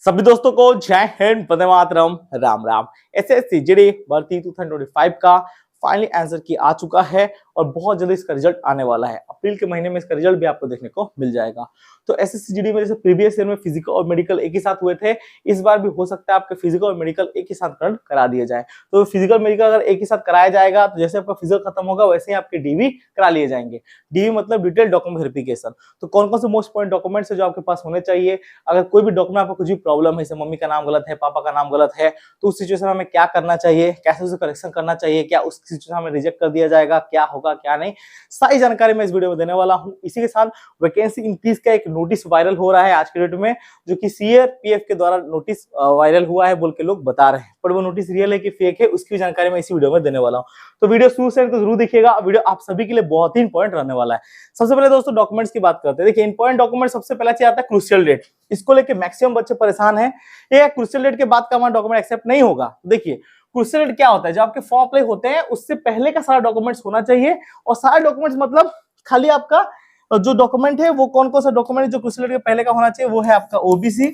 सभी दोस्तों को जय हिंद, वंदे मातरम, राम राम। एसएससी जीडी भर्ती 2025 का फाइनली आंसर की आ चुका है और बहुत जल्दी इसका रिजल्ट आने वाला है। अप्रैल के महीने में इसका रिजल्ट भी आपको देखने को मिल जाएगा। तो एसएससी जीडी में जैसे प्रीवियस ईयर में फिजिकल और मेडिकल एक ही साथ हुए थे, इस बार भी हो सकता है आपके फिजिकल और मेडिकल एक ही साथ करा दिए जाए। तो फिजिकल मेडिकल अगर एक ही साथ कराया जाएगा तो जैसे आपका फिजिकल खत्म होगा वैसे ही आपके डीवी करा लिए जाएंगे। डीवी मतलब डिटेल डॉक्यूमेंट वेरिफिकेशन। तो कौन कौन से मोस्ट इंपोर्टेंट डॉक्यूमेंट्स है जो आपके पास होने चाहिए। अगर कोई भी डॉक्यूमेंट आपको कुछ भी प्रॉब्लम है, जैसे मम्मी का नाम गलत है, पापा का नाम गलत है, तो उस सिचुएशन में हमें क्या करना चाहिए, कैसे उसे करेक्शन करना चाहिए, क्या उस सिचुएशन में रिजेक्ट कर दिया जाएगा, क्या होगा क्या नहीं, सारी जानकारी मैं इस वीडियो में देने वाला हूं। इसी के साथ वैकेंसी इंक्रीज का एक नोटिस वायरल हो रहा है आज के डेट में, जो कि सीआरपीएफ के द्वारा नोटिस वायरल हुआ है बोल के लोग बता रहे हैं, पर वो नोटिस रियल है कि फेक है उसकी जानकारी मैं इसी वीडियो में देने वाला हूं। तो वीडियो शुरू से तो जरूर देखिएगा, वीडियो आप सभी के लिए बहुत ही इंपॉर्टेंट रहने वाला है। सबसे पहले दोस्तों डॉक्यूमेंट्स की बात करते हैं। देखिए इंपॉर्टेंट डॉक्यूमेंट सबसे पहला चीज आता है क्रूशियल डेट। इसको लेके मैक्सिमम बच्चे परेशान है, ये क्रूशियल डेट के बाद का हमारा डॉक्यूमेंट एक्सेप्ट नहीं होगा। देखिए क्रूशियल डेट क्या होता है, जब आपके फॉर्म अप्लाई होते हैं उससे पहले का सारा डॉक्यूमेंट्स होना चाहिए। और सारे डॉक्यूमेंट्स मतलब खाली आपका जो डॉक्यूमेंट है वो कौन कौन सा डॉक्यूमेंट जो क्रूशियल डेट के पहले का होना चाहिए, वो है आपका ओबीसी,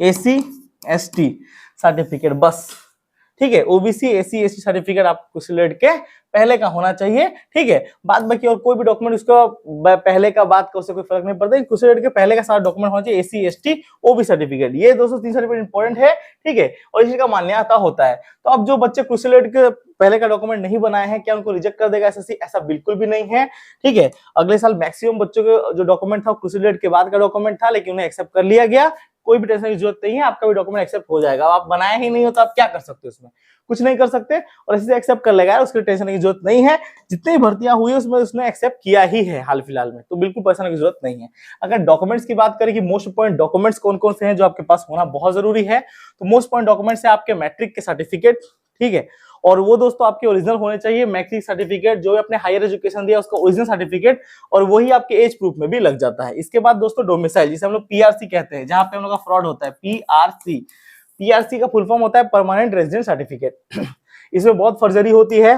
एसी, एसटी सर्टिफिकेट, बस। ठीक है, ओबीसी, एसी, एसटी सर्टिफिकेट आप क्रूशियल डेट के पहले का होना चाहिए। ठीक है, बाद बाकी और कोई भी डॉक्यूमेंट उसको पहले का बाद का उससे कोई फर्क नहीं पड़ता। क्रूशियल डेट के पहले का सारा डॉक्यूमेंट होना चाहिए, एसी, एसटी, ओबी सर्टिफिकेट। ये दोस्तों तीन सर्टिफिकेट इंपॉर्टेंट है। ठीक है, और इसी का मान्यता होता है। तो अब जो बच्चे क्रूशियल डेट के पहले का डॉक्यूमेंट नहीं बनाए हैं, क्या उनको रिजेक्ट कर देगा एसएससी? ऐसा बिल्कुल भी नहीं है। ठीक है, अगले साल मैक्सिमम बच्चों के जो डॉक्यूमेंट था क्रूशियल डेट के बाद का डॉक्यूमेंट था, लेकिन उन्हें एक्सेप्ट कर लिया गया। कोई भी टेंशन की जरूरत नहीं है, आपका भी डॉक्यूमेंट एक्सेप्ट हो जाएगा। आप बनाए ही नहीं हो तो आप क्या कर सकते हो, उसमें कुछ नहीं कर सकते, और इसी से एक्सेप्ट कर लेगा, उसकी टेंशन की जरूरत नहीं है। जितनी भर्तियां हुई उसमें उसने एक्सेप्ट किया ही है हाल फिलहाल में, तो बिल्कुल परेशानी की जरूरत नहीं है। अगर डॉक्यूमेंट्स की बात करें कि मोस्ट इंपोर्टेंट डॉक्यूमेंट्स कौन कौन से हैं जो आपके पास होना बहुत जरूरी है, तो मोस्ट इंपोर्टेंट डॉक्यूमेंट्स है आपके मैट्रिक के सर्टिफिकेट। ठीक है, और वो दोस्तों आपके ओरिजिनल होने चाहिए। मैट्रिक सर्टिफिकेट जो अपने हायर एजुकेशन दिया उसका ओरिजिनल सर्टिफिकेट, और वही आपके एज प्रूफ में भी लग जाता है। इसके बाद दोस्तों डोमिसाइल, जिसे हम लोग पीआरसी कहते हैं, जहां पे हम लोग का फ्रॉड होता है। पीआरसी, पीआरसी का फुल फॉर्म होता है परमानेंट रेजिडेंट सर्टिफिकेट। इसमें बहुत फर्जरी होती है।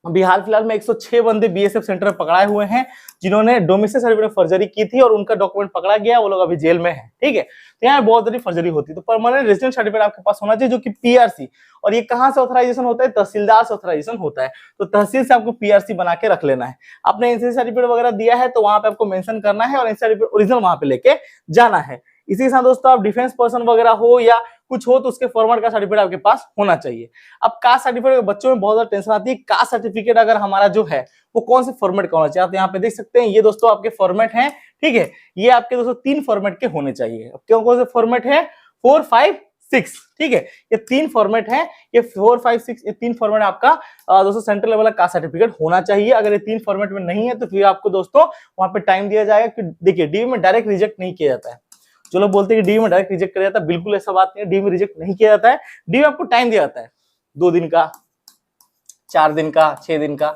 बिहार फिलहाल में 106 बंदे बीएसएफ सेंटर में पकड़ाए हुए हैं जिन्होंने डोमिसाइल सर्टिफिकेट फर्जरी की थी, और उनका डॉक्यूमेंट पकड़ा गया, वो लोग अभी जेल में हैं। ठीक है, तो यहाँ बहुत सारी फर्जरी होती है। तो परमानेंट रेजिडेंट सर्टिफिकेट आपके पास होना चाहिए, जो कि पीआरसी। और ये कहां से ऑथराइजेशन होता है? तहसीलदार से ऑथराइजेशन होता है। तो तहसील से आपको पीआरसी बना के रख लेना है। आपने एनसीसी सर्टिफिकेट वगैरह दिया है तो वहां पे आपको मेंशन करना है, और एनसीसी सर्टिफिकेट ओरिजिनल वहां पे लेके जाना है। इसी के साथ दोस्तों आप डिफेंस पर्सन वगैरह हो या कुछ हो तो उसके फॉर्मेट का सर्टिफिकेट आपके पास होना चाहिए। अब कास्ट सर्टिफिकेट बच्चों में बहुत ज्यादा टेंशन आती है। कास्ट सर्टिफिकेट अगर हमारा जो है वो कौन से फॉर्मेट का होना चाहिए, आप यहाँ पे देख सकते हैं। ये दोस्तों आपके फॉर्मेट हैं। ठीक है, ये आपके दोस्तों 3 फॉर्मेट के होने चाहिए। अब कौन कौन से फॉर्मेट है? 4, 5, 6। ठीक है, ये 3 फॉर्मेट है। ये 4, 5, 6 ये 3 फॉर्मेट आपका दोस्तों सेंट्रल लेवल का कास्ट सर्टिफिकेट होना चाहिए। अगर ये 3 फॉर्मेट में नहीं है तो फिर आपको दोस्तों वहां पे टाइम दिया जाएगा कि देखिए डीवी में डायरेक्ट रिजेक्ट नहीं किया जाता है। जो लोग बोलते हैं कि डी में डायरेक्ट रिजेक्ट किया जाता है, बिल्कुल ऐसा बात नहीं है। डी में रिजेक्ट नहीं किया जाता है। डी में आपको टाइम दिया जाता है, 2 दिन का, 4 दिन का, 6 दिन का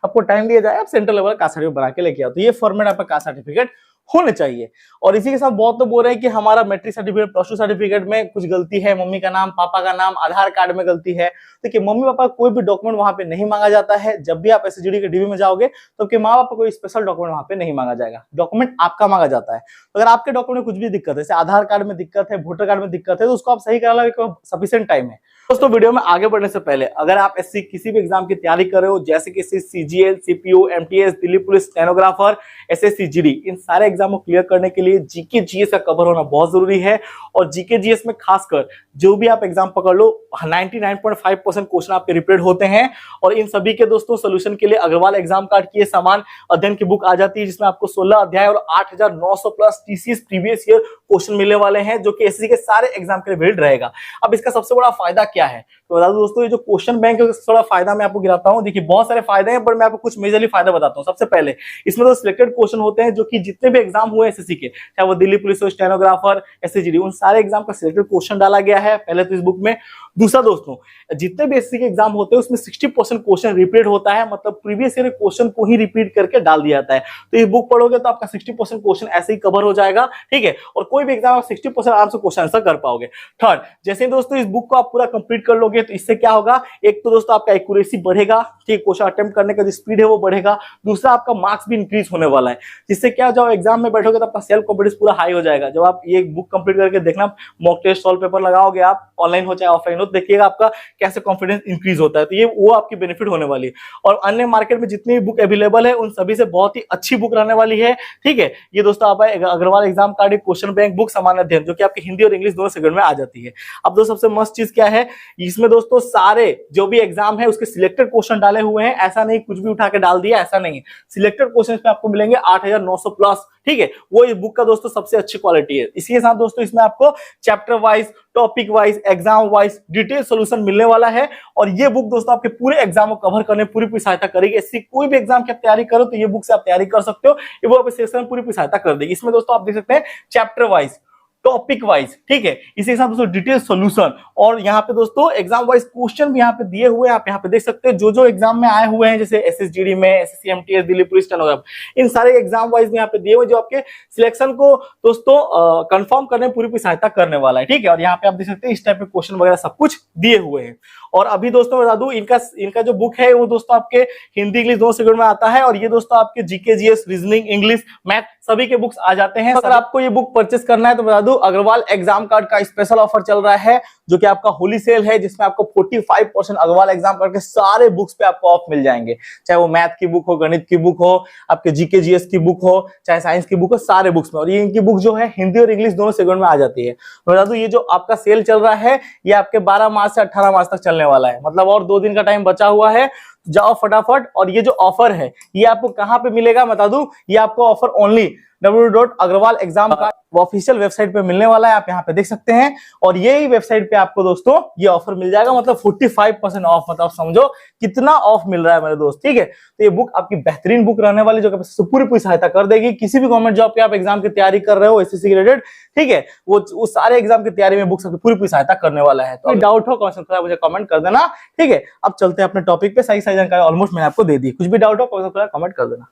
आपको टाइम दिया जाए। आप सेंट्रल लेवल का सर्टिफिकेट बना के लेके आओ। तो ये फॉर्मेट आपका कास्ट सर्टिफिकेट होने चाहिए। और इसी के साथ बहुत तो बोल रहे हैं कि हमारा मैट्रिक सर्टिफिकेट, प्लस 2 सर्टिफिकेट में कुछ गलती है, मम्मी का नाम, पापा का नाम, आधार कार्ड में गलती है। देखिए मम्मी पापा कोई भी डॉक्यूमेंट वहां पे नहीं मांगा जाता है। जब भी आप एसएसजीडी के डीवी में जाओगे तो आपके माँ बाप को कोई स्पेशल डॉक्यूमेंट वहां पे नहीं मांगा जाएगा, डॉक्यूमेंट आपका मांगा जाता है। तो अगर आपके डॉक्यूमेंट में कुछ भी दिक्कत है, जैसे आधार कार्ड में दिक्कत है, वोटर कार्ड में दिक्कत है, तो उसको आप सही करा लो, सफिशिएंट टाइम है। दोस्तों वीडियो में आगे बढ़ने से पहले अगर आप एससी किसी भी एग्जाम की तैयारी कर रहे हो, जैसे कि CGL, CPO, MTS, Delhi police, stenographer, SSC GD, इन सारे एग्जाम को क्लियर करने के लिए जीके जीएस का कवर होना बहुत जरूरी है। और जीके जीएस में खासकर जो भी आप एग्जाम पकड़ लो, 99.5% क्वेश्चन आपके रिपीट होते हैं। और इन सभी के दोस्तों सोल्यूशन के लिए अग्रवाल एग्जाम कार्ड की समान अध्ययन की बुक आ जाती है, जिसमें आपको 16 अध्याय और 8900 plus TCS previous year question मिलने वाले हैं, जो कि एसएससी के सारे एग्जाम के लिए वैलिड रहेगा। अब इसका सबसे बड़ा फायदा क्या है तो बता दो दोस्तों, ये जो क्वेश्चन बैंक है थोड़ा फायदा मैं आपको गिराता हूं। देखिए बहुत सारे फायदे हैं, पर मैं आपको कुछ मेजरली फायदा बताता हूं। सबसे पहले इसमें तो सिलेक्टेड क्वेश्चन होते हैं, जो कि जितने भी एग्जाम हुए एसएससी के, चाहे वो दिल्ली पुलिस हो, स्टेनोग्राफर, एसएसजीडी, उन सारे एग्जाम का सिलेक्टेड क्वेश्चन डाला गया है पहले तो इस बुक में। दूसरा दोस्तों, जितने भी एसएससी के एग्जाम होते हैं उसमें 60% क्वेश्चन रिपीट होता है, मतलब प्रीवियस ईयर क्वेश्चन को ही रिपीट करके डाल दिया जाता है। तो ये बुक पढ़ोगे तो आपका 60% क्वेश्चन ऐसे ही कवर हो जाएगा। ठीक है, और कोई भी एग्जाम आप 60% आराम से क्वेश्चन आंसर कर पाओगे। थर्ड, जैसे दोस्तों इस बुक को आप पूरा कंप्लीट कर लोगे तो इससे क्या होगा, एक तो दोस्तों आपका एक्यूरेसी बढ़ेगा, ठीक, क्वेश्चन अटेम्प्ट करने का जो स्पीड है वो बढ़ेगा। दूसरा, आपका मार्क्स भी इंक्रीज होने वाला है, जिससे क्या जब एग्जाम में बैठोगे तो आपका सेल्फ कॉन्फिडेंस पूरा हाई हो जाएगा। जब आप ये बुक कंप्लीट करके देखना, मॉक टेस्ट सॉल्व पेपर लगाओगे आप, ऑनलाइन हो चाहे ऑफलाइन हो, तो देखिएगा आपका कैसे कॉन्फिडेंस इंक्रीज होता है। तो ये वो आपकी बेनिफिट होने वाली है। और अन्य मार्केट में जितनी भी बुक अवेलेबल है उन सभी से बहुत ही अच्छी बुक रहने वाली है, ठीक है। ये दोस्तों आप Agrawal exam card question bank book सामान्य अध्ययन, जो कि आपके हिंदी और इंग्लिश दोनों सेगमेंट में आ जाती है। अब दोस्तों सबसे मस्त चीज क्या है, इसमें दोस्तों सारे जो भी एग्जाम है उसके सिलेक्टेड क्वेश्चन डाले हुए हैं। ऐसा नहीं कुछ भी उठा के डाल दिया, ऐसा नहीं है। सिलेक्टेड क्वेश्चन पे आपको मिलेंगे 8900 प्लस, ठीक है। वो इस बुक का दोस्तों सबसे अच्छी क्वालिटी है। इसी के साथ दोस्तों इसमें आपको chapter wise, topic wise, exam wise detail solution मिलने वाला है। और ये बुक दोस्तों आपके पूरे एग्जाम को कवर करने पूरी सहायता करेगी। ऐसी कोई भी एग्जाम की आप तैयारी करो तो ये बुक से आप तैयारी कर सकते हो। ये वो आपके सेशन में पूरी सहायता कर देगी। इसमें दोस्तों आप देख सकते हैं चैप्टर वाइज, टॉपिक वाइज, ठीक है। इसी के साथ दोस्तों डिटेल सॉल्यूशन, और यहाँ पे दोस्तों एग्जाम वाइज क्वेश्चन भी यहाँ पे दिए हुए हैं। आप यहाँ पे देख सकते हैं जो एग्जाम में आए हुए हैं, जैसे एसएसजीडी में, SSC MTS, Delhi police, stenograph, इन सारे एग्जाम वाइज में यहाँ पे दिए हुए, जो आपके सिलेक्शन को दोस्तों कंफर्म करने में पूरी सहायता करने वाला है, ठीक है। और यहाँ पे आप देख सकते हैं इस टाइप के क्वेश्चन वगैरह सब कुछ दिए हुए हैं। और अभी दोस्तों बता दूं, इनका जो बुक है वो दोस्तों आपके हिंदी इंग्लिश दोनों सेगमेंट में आता है। और ये दोस्तों आपके GK GS, reasoning, English, math सभी के बुक्स आ जाते हैं। अगर आपको ये बुक परचेस करना है तो बता दूं, अग्रवाल एग्जाम कार्ड का स्पेशल ऑफर चल रहा है, जो कि आपका होली सेल है, जिसमें आपको 45% अग्रवाल एग्जाम कार्ड के सारे बुक्स पे आपको ऑफ मिल जाएंगे। चाहे वो मैथ की बुक हो, गणित की बुक हो, आपके जीके जीएस की बुक हो, चाहे साइंस की बुक हो, सारे बुक्स में। और ये इनकी बुक जो है हिंदी और इंग्लिश दोनों सेगमेंट में आ जाती है। बता दूं, ये जो आपका सेल चल रहा है ये आपके 12 मार्च से 18 मार्च तक चलने वाला है, मतलब और 2 दिन का टाइम बचा हुआ है। जाओ फटाफट। और ये जो ऑफर है ये आपको कहां पे मिलेगा बता दूं, ये आपको ऑफर ओनली www.agrawal-exam का ऑफिशियल वेबसाइट पे मिलने वाला है। आप यहाँ पे देख सकते हैं। और यही वेबसाइट पे आपको दोस्तों ये ऑफर मिल जाएगा, मतलब 45% ऑफ, मतलब समझो कितना ऑफ मिल रहा है मेरे दोस्त, ठीक है। तो ये बुक आपकी बेहतरीन बुक रहने वाली, जो कि पूरी सहायता कर देगी। किसी भी गवर्नमेंट जॉब के आप एग्जाम की तैयारी कर रहे हो, एसएससी रिलेटेड, ठीक है, वो सारे एग्जाम की तैयारी में बुक आपकी पूरी सहायता करने वाला है। तो डाउट हो कमेंट मुझे कमेंट कर देना, ठीक है। अब चलते हैं अपने टॉपिक पे। सही जानकारी ऑलमोस्ट मैंने आपको दे दी। कुछ भी डाउट हो कमेंट कर देना।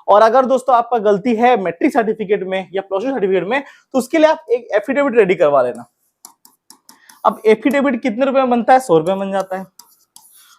और अगर दोस्तों आपका गलती है मैट्रिक सर्टिफिकेट में या प्लस टू सर्टिफिकेट में, तो उसके लिए आप एक एफिडेविट रेडी करवा लेना। अब एफिडेविट कितने रुपए में बनता है? 100 रुपए में बन जाता है।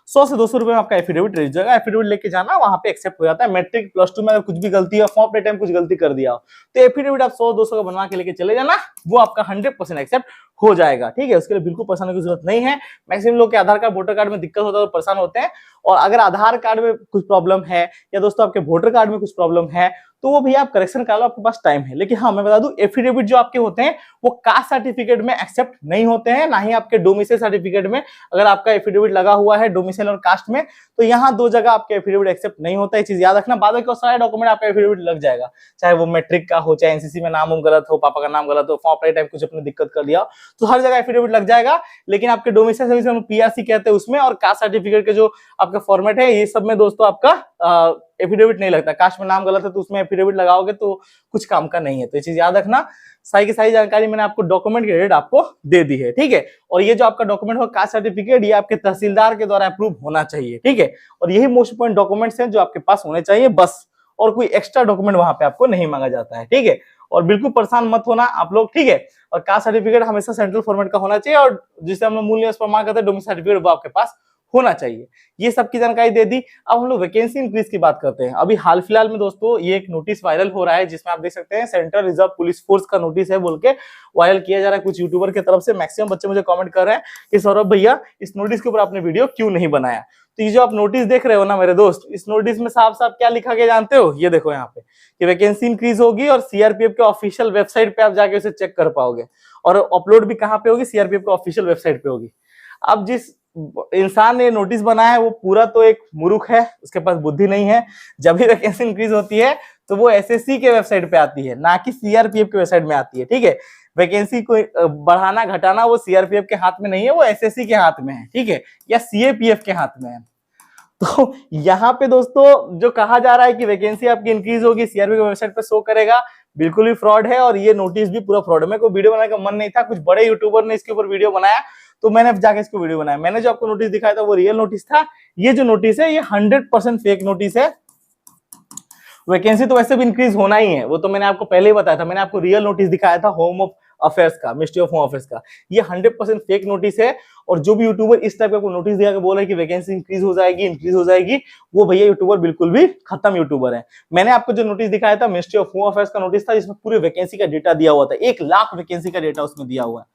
100 से 200 रुपए में आपका एफिडेविट रेडी जाएगा। एफिडेविट लेके जाना, वहां पे एक्सेप्ट हो जाता है। मैट्रिक प्लस टू में अगर कुछ भी गलती है, फॉर्म अपने टाइम कुछ गलती कर दिया हो, तो एफिडेविट आप 100-200 का बनवा के लेके चले जाना, वो आपका 100% एक्सेप्ट हो जाएगा, ठीक है। उसके लिए बिल्कुल परेशानी की जरूरत नहीं है। मैक्सिमम लोग के आधार कार्ड, वोटर कार्ड में दिक्कत होता है तो परेशान होते हैं। और अगर आधार कार्ड में कुछ प्रॉब्लम है या दोस्तों आपके वोटर कार्ड में कुछ प्रॉब्लम है, तो वो भी आप करेक्शन करा लो, आपके पास टाइम है। लेकिन हाँ, मैं बता दूं, एफिडेविट जो आपके होते हैं वो कास्ट सर्टिफिकेट में एक्सेप्ट नहीं होते हैं, ना ही आपके डोमिसाइल सर्टिफिकेट में। अगर आपका एफिडेविट लगा हुआ है डोमिसाइल और कास्ट में, तो यहाँ 2 जगह आपके एफिडेविट एक्सेप्ट नहीं होता है। चीज याद रखना। बाद में सारे डॉक्यूमेंट आपका एफिडेविट लग जाएगा, चाहे वो मैट्रिक का हो, चाहे एनसीसी में नाम गलत हो, पापा का नाम गलत हो, फॉर्म अपने टाइम कुछ अपने दिक्कत कर दिया, तो हर जगह एफिडेविट लग जाएगा। लेकिन आपके डोमिसाइल सर्विस में पीआरसी कहते हैं उसमें, और कास्ट सर्टिफिकेट के जो आपका फॉर्मेट है, ये सब में दोस्तों आपका एफिडेविट नहीं लगता। कास्ट में नाम गलत है तो उसमें एफिडेविट लगाओगे तो कुछ काम का नहीं है। तो ये चीज याद रखना। सही की सही जानकारी मैंने आपको डॉक्यूमेंट के रेट आपको दे दी है, ठीक है। और ये जो आपका डॉक्यूमेंट हो, कास्ट सर्टिफिकेट, ये आपके तहसीलदार के द्वारा अप्रूव होना चाहिए, ठीक है। और यही मोस्ट इंपोर्टेंट डॉक्यूमेंट्स हैं जो आपके पास होने चाहिए, बस। और कोई एक्स्ट्रा डॉक्यूमेंट वहां पे आपको नहीं मांगा जाता है, ठीक है। और बिल्कुल परेशान मत होना आप लोग, ठीक है। और कास्ट सर्टिफिकेट हमेशा सेंट्रल फॉर्मेट का होना चाहिए, और जिसे हम लोग मूल निवास प्रमाण करते हैं, डोमिसाइल सर्टिफिकेट, वो आपके पास होना चाहिए। ये सब की जानकारी दे दी। अब हम लोग वैकेंसी इंक्रीज की बात करते हैं। अभी हाल फिलहाल में दोस्तों ये एक नोटिस वायरल हो रहा है, जिसमें आप देख सकते हैं सेंट्रल रिजर्व पुलिस फोर्स का नोटिस है बोल के वायरल किया जा रहा है कुछ यूट्यूबर की तरफ से। मैक्सिमम बच्चे मुझे कमेंट कर रहे हैं कि सौरभ भैया, इस नोटिस के ऊपर आपने वीडियो क्यों नहीं बनाया। तो ये जो आप नोटिस देख रहे हो ना मेरे दोस्त, इस नोटिस में साफ साफ क्या लिखा गया जानते हो? ये देखो यहाँ पे कि वैकेंसी इंक्रीज होगी, और सीआरपीएफ के ऑफिशियल वेबसाइट पे आप जाके उसे चेक कर पाओगे। और अपलोड भी कहाँ पे होगी? सीआरपीएफ के ऑफिशियल वेबसाइट पे होगी। अब जिस इंसान ने नोटिस बनाया है वो पूरा तो एक मूर्ख है, उसके पास बुद्धि नहीं है। जब भी वैकेंसी इंक्रीज होती है तो वो एसएससी के वेबसाइट पे आती है, ना कि सीआरपीएफ के वेबसाइट में आती है, ठीक है। वैकेंसी को बढ़ाना घटाना वो सीआरपीएफ के हाथ में नहीं है, वो एसएससी के हाथ में है, ठीक है, या सीएपीएफ के हाथ में है। तो यहाँ पे दोस्तों जो कहा जा रहा है कि वैकेंसी आपकी इंक्रीज होगी, सीआरपीएफ के वेबसाइट पे शो करेगा, बिल्कुल भी फ्रॉड है। और ये नोटिस भी पूरा फ्रॉड है। मेरे को वीडियो बनाने का मन नहीं था, कुछ बड़े यूट्यूबर ने इसके ऊपर वीडियो बनाया तो मैंने जाके इसको वीडियो बनाया। मैंने जो आपको नोटिस दिखाया था वो रियल नोटिस था। ये जो नोटिस है ये 100% फेक नोटिस है। वैकेंसी तो वैसे भी इंक्रीज होना ही है, वो तो मैंने आपको पहले ही बताया था। मैंने आपको रियल नोटिस दिखाया था होम ऑफ अफेयर्स का, मिनिस्ट्री ऑफ होम अफेयर्स का। ये 100% फेक नोटिस है। और जो भी यूट्यूबर इस टाइप का कोई नोटिस दिया के बोल रहा है कि वैकेंसी इंक्रीज हो जाएगी, वो भैया यूट्यूबर बिल्कुल भी खत्म यूट्यूबर है। मैंने आपको जो नोटिस दिखाया था मिनिस्ट्री ऑफ होम अफेयर्स का नोटिस था, जिसमें पूरे वैकेंसी का डेटा दिया हुआ था, 1 लाख वैकेंसी का डेटा उसमें दिया हुआ है,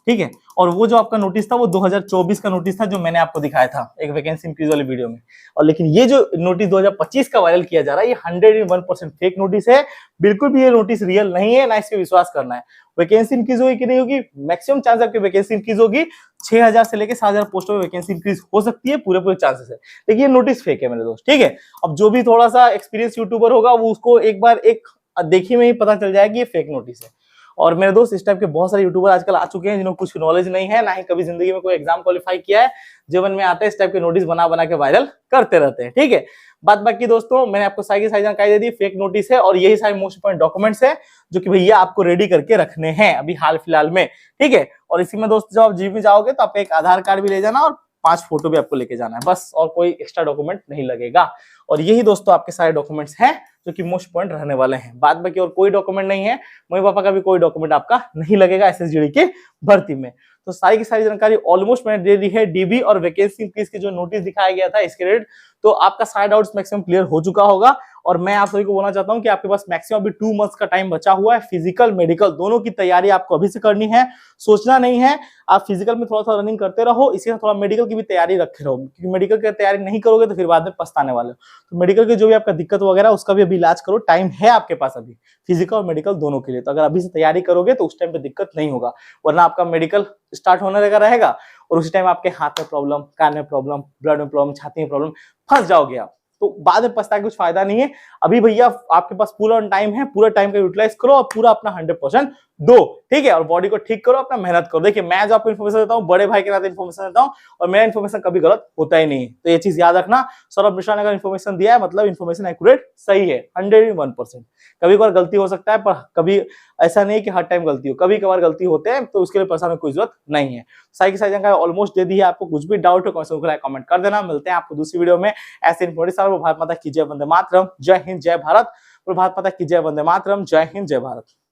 ठीक है। और वो जो आपका नोटिस था वो 2024 का नोटिस था, जो मैंने आपको दिखाया था एक वैकेंसी इंक्रीज वाली वीडियो में। और लेकिन ये जो नोटिस 2025 का वायरल किया जा रहा है, ये 101% फेक नोटिस है। बिल्कुल भी ये नोटिस रियल नहीं है, ना इस पे विश्वास करना है। वैकेंसी इंक्रीज होगी कि नहीं होगी, मैक्सिमम चांस आपकी वैकेंसी इंक्रीज होगी। 6000 से लेकर 7000 पोस्टों में वैकेंसी इंक्रीज हो सकती है, पूरे चांसेस है। लेकिन ये नोटिस फेक है मेरे दोस्त, ठीक है। अब जो भी थोड़ा सा एक्सपीरियंस यूट्यूबर होगा वो उसको एक बार एक देखी में ही पता चल जाएगा ये फेक नोटिस है। और मेरे दोस्त इस टाइप के बहुत सारे यूट्यूबर आजकल आ चुके हैं जिन्होंने कुछ नॉलेज नहीं है, ना ही कभी जिंदगी में कोई एग्जाम क्वालिफाई किया है, जीवन में आते हैं इस टाइप के नोटिस बना बना के वायरल करते रहते हैं, ठीक है। बात बाकी दोस्तों, मैंने आपको सारी की सारी जानकारी दे दी, फेक नोटिस है और यही सारे मोस्ट इंपोर्टेंट डॉक्यूमेंट्स है जो कि भैया आपको रेडी करके रखने हैं अभी हाल फिलहाल में, ठीक है। और इसी में दोस्त जब आप जीप में जाओगे तो आप एक आधार कार्ड भी ले जाना और 5 फोटो भी आपको लेके जाना है, बस, और कोई एक्स्ट्रा डॉक्यूमेंट नहीं लगेगा। और यही दोस्तों आपके सारे डॉक्यूमेंट्स हैं जो कि मोस्ट पॉइंट रहने वाले हैं। बाद बाकी और कोई डॉक्यूमेंट नहीं है, मम्मी पापा का भी कोई डॉक्यूमेंट आपका नहीं लगेगा एसएसजीडी के भर्ती में। तो सारी की सारी जानकारी ऑलमोस्ट मैंने दे दी है। डीबी और वैकेंसी इंक्रीज की जो नोटिस दिखाया गया था इसके रिलेटेड, तो आपका सारे डाउट्स मैक्सिमम क्लियर हो चुका होगा। और मैं आप सभी को बोलना चाहता हूं कि आपके पास मैक्सिमम अभी 2 मंथ्स का टाइम बचा हुआ है। फिजिकल मेडिकल दोनों की तैयारी आपको अभी से करनी है, सोचना नहीं है। आप फिजिकल में थोड़ा सा रनिंग करते रहो, इसी से थोड़ा मेडिकल की भी तैयारी रखे रहो, क्योंकि मेडिकल की तैयारी नहीं करोगे तो फिर बाद में पछताने वाले हो। तो मेडिकल की जो भी आपका दिक्कत वगैरह उसका भी अभी इलाज करो, टाइम है आपके पास अभी, फिजिकल और मेडिकल दोनों के लिए। तो अगर अभी से तैयारी करोगे तो उस टाइम पे दिक्कत नहीं होगा, वरना आपका मेडिकल स्टार्ट होने लगा रहेगा और उस टाइम आपके हाथ में प्रॉब्लम, कान में प्रॉब्लम, ब्लड में प्रॉब्लम, छाती में प्रॉब्लम, फंस जाओगे आप। तो बाद में पछता के कुछ फायदा नहीं है। अभी भैया आपके पास पूरा टाइम है, पूरा टाइम का यूटिलाइज करो और पूरा अपना 100% दो, ठीक है। और बॉडी को ठीक करो, अपना मेहनत करो। देखिए मैं जो आपको इन्फॉर्मेशन देता हूँ बड़े भाई के नाते इन्फॉर्मेशन देता हूँ और मेरा इन्फॉर्मेशन कभी गलत होता ही नहीं है। तो ये चीज याद रखना, सौरभ मिश्रा ने अगर इन्फॉर्मेशन दिया है मतलब इन्फॉर्मेशन एक्यूरेट सही है 101%। कभी कभार गलती हो सकता है, पर कभी ऐसा नहीं कि हर टाइम गलती हो, कभी कभार गलती होते हैं, तो उसके लिए परेशान होने की कोई जरूरत नहीं है। सारी की सारी जानकारी ऑलमोस्ट दे दी है आपको। कुछ भी डाउट हो कमेंट कर देना। मिलते हैं आपको दूसरी वीडियो में ऐसे इन्फॉर्मेशन। भारत माता की जय, वंदे मातरम, जय हिंद जय भारत। भारत माता की जय, वंदे मातरम, जय हिंद जय भारत।